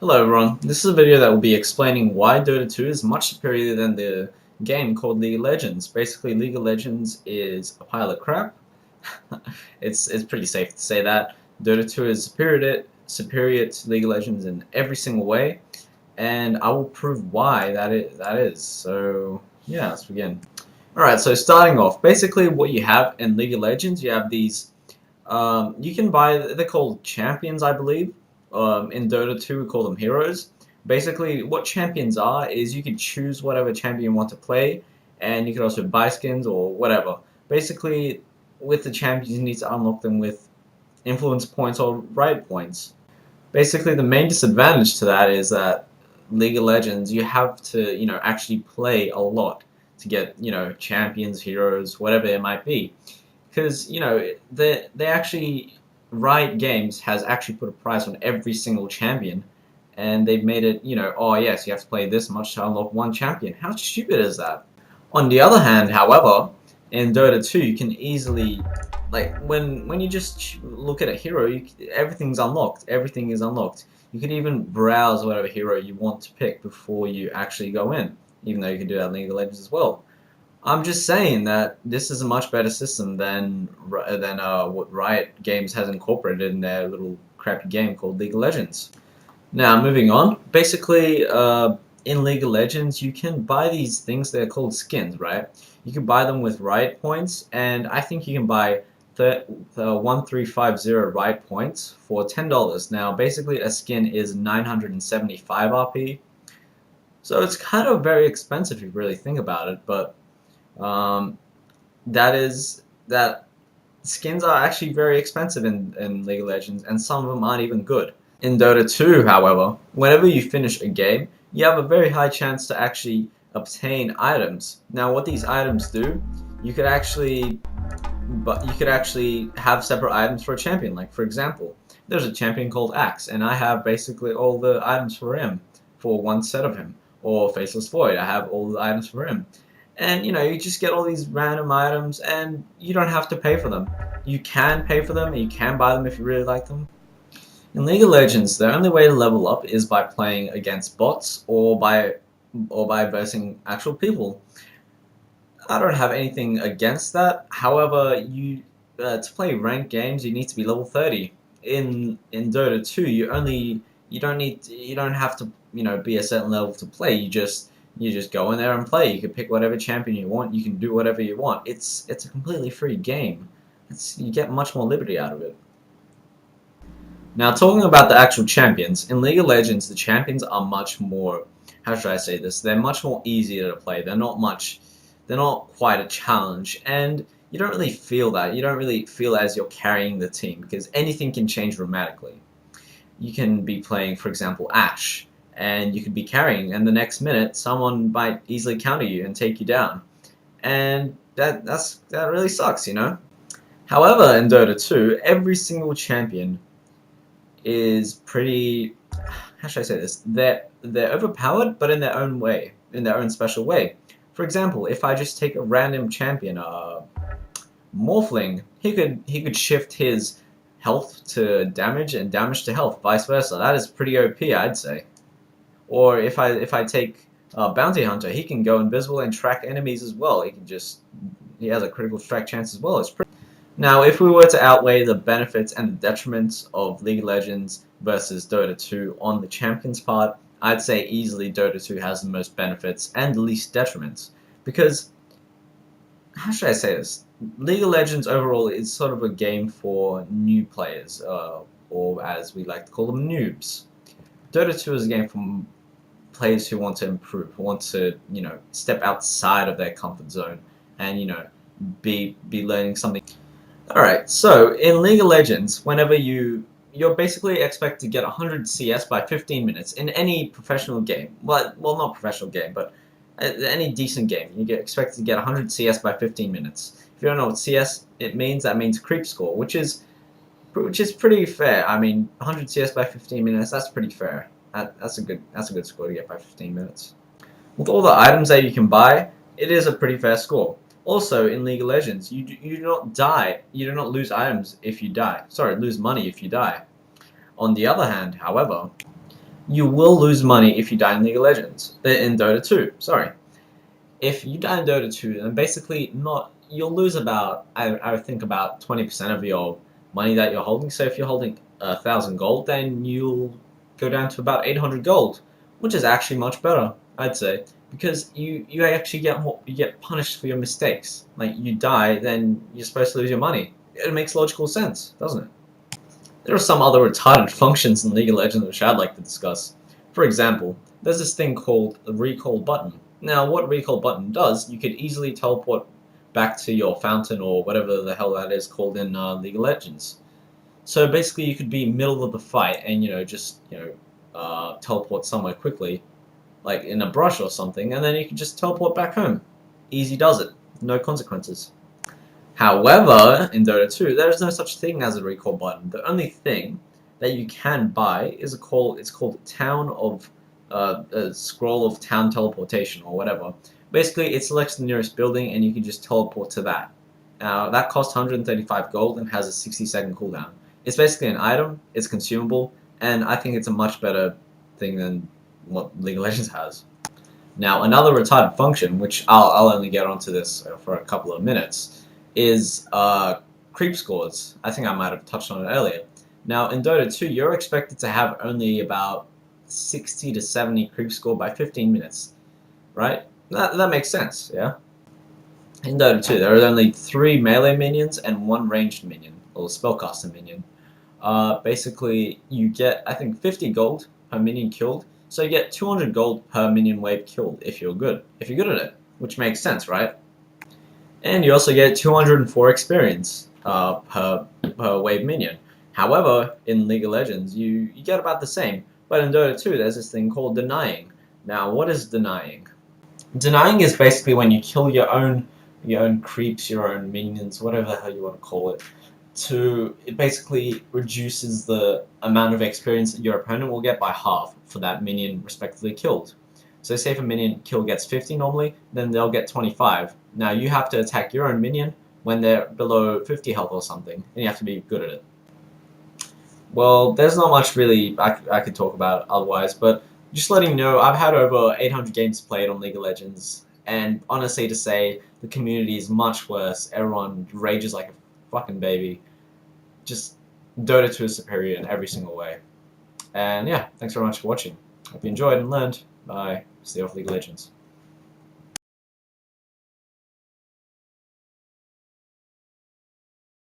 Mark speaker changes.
Speaker 1: Hello everyone, this is a video that will be explaining why Dota 2 is much superior than the game called League of Legends. Basically, League of Legends is a pile of crap. It's pretty safe to say that. Dota 2 is superior to League of Legends in every single way, and I will prove why that is. So yeah, let's begin. Alright, so starting off, basically what you have in League of Legends, you have these you can buy, they're called champions, I believe. In Dota 2, we call them heroes. Basically, what champions are is you can choose whatever champion you want to play, and you can also buy skins or whatever. Basically, with the champions, you need to unlock them with influence points or right points. Basically, the main disadvantage to that is that League of Legends, you have to, actually play a lot to get, champions, heroes, whatever it might be. Because they actually Riot Games has actually put a price on every single champion, and they've made it oh yes, you have to play this much to unlock one champion. How stupid is that? On the other hand, however, in Dota 2 you can easily, like, when you just look at a hero, everything's unlocked. Everything is unlocked. You can even browse whatever hero you want to pick before you actually go in, even though you can do that in League of Legends as well. I'm just saying that this is a much better system than what Riot Games has incorporated in their little crappy game called League of Legends. Now, moving on. Basically, in League of Legends, you can buy these things. They're called skins, right? You can buy them with Riot points, and I think you can buy 1350 Riot points for $10. Now, basically, a skin is 975 RP, so it's kind of very expensive if you really think about it, but um, that skins are actually very expensive in League of Legends, and some of them aren't even good. In Dota 2, however, whenever you finish a game, you have a very high chance to actually obtain items. Now, what these items do, you could actually, you could actually have separate items for a champion. Like, for example, there's a champion called Axe, and I have basically all the items for him, for one set of him. Or Faceless Void, I have all the items for him. And you just get all these random items, and you don't have to pay for them. You can pay for them, and you can buy them if you really like them. In League of Legends, the only way to level up is by playing against bots or by versing actual people. I don't have anything against that. However, to play ranked games, you need to be level 30. In Dota 2, you don't have to be a certain level to play. You just go in there and play. You can pick whatever champion you want. You can do whatever you want. It's a completely free game. You get much more liberty out of it. Now, talking about the actual champions, in League of Legends, the champions are much more, how should I say this? They're much more easier to play. They're not quite a challenge, and you don't really feel that. You don't really feel as you're carrying the team, because anything can change dramatically. You can be playing, for example, Ashe, and you could be carrying, and the next minute, someone might easily counter you and take you down. And that really sucks. However, in Dota 2, every single champion is pretty, how should I say this? They're overpowered, but in their own way, in their own special way. For example, if I just take a random champion, Morphling, he could shift his health to damage and damage to health, vice versa. That is pretty OP, I'd say. Or if I take Bounty Hunter, he can go invisible and track enemies as well. He has a critical strike chance as well. Now, if we were to outweigh the benefits and the detriments of League of Legends versus Dota 2 on the champions part, I'd say easily Dota 2 has the most benefits and the least detriments. Because, how should I say this? League of Legends overall is sort of a game for new players, or as we like to call them, noobs. Dota 2 is a game for players who want to improve, who want to, step outside of their comfort zone and, be learning something. Alright, so in League of Legends, whenever you're basically expected to get 100 CS by 15 minutes in any professional game. Well, not professional game, but any decent game. You get expected to get 100 CS by 15 minutes. If you don't know what CS it means, that means creep score, which is pretty fair. I mean, 100 CS by 15 minutes, that's pretty fair. That's a good score to get by 15 minutes. With all the items that you can buy, it is a pretty fair score. Also, in League of Legends, you do not die. You do not lose items if you die. Sorry, lose money if you die. On the other hand, however, You will lose money if you die in League of Legends. In Dota 2, sorry. If you die in Dota 2, then basically not you'll lose about I would think about 20% of your money that you're holding. So if you're holding 1,000 gold, then you'll go down to about 800 gold, which is actually much better, I'd say, because you actually get you get punished for your mistakes. Like you die, then you're supposed to lose your money. It makes logical sense, doesn't it? There are some other retarded functions in League of Legends which I'd like to discuss. For example, there's this thing called the recall button. Now, what recall button does, you could easily teleport back to your fountain or whatever the hell that is called in League of Legends. So basically, you could be middle of the fight and just teleport somewhere quickly, like in a brush or something, and then you can just teleport back home. Easy does it, no consequences. However, in Dota 2, there is no such thing as a recall button. The only thing that you can buy is it's called Town of a scroll of town teleportation or whatever. Basically, it selects the nearest building and you can just teleport to that. Now that costs 135 gold and has a 60-second cooldown. It's basically an item. It's consumable, and I think it's a much better thing than what League of Legends has. Now, another retarded function, which I'll only get onto this for a couple of minutes, is creep scores. I think I might have touched on it earlier. Now, in Dota 2, you're expected to have only about 60 to 70 creep score by 15 minutes, right? That makes sense, yeah? In Dota 2, there are only 3 melee minions and 1 ranged minion, or spellcaster minion. Basically, you get, I think, 50 gold per minion killed, so you get 200 gold per minion wave killed if you're good. If you're good at it, which makes sense, right? And you also get 204 experience per wave minion. However, in League of Legends, you get about the same. But in Dota 2, there's this thing called denying. Now, what is denying? Denying is basically when you kill your own creeps, your own minions, whatever the hell you want to call it. It basically reduces the amount of experience that your opponent will get by half for that minion respectively killed. So say if a minion kill gets 50 normally, then they'll get 25. Now you have to attack your own minion when they're below 50 health or something, and you have to be good at it. Well, there's not much really I could talk about otherwise, but just letting you know, I've had over 800 games played on League of Legends, and honestly to say, the community is much worse. Everyone rages like a fucking baby. Just Dota 2 is superior in every single way. And yeah, thanks very much for watching. Hope you enjoyed and learned. Bye. Stay off League of Legends.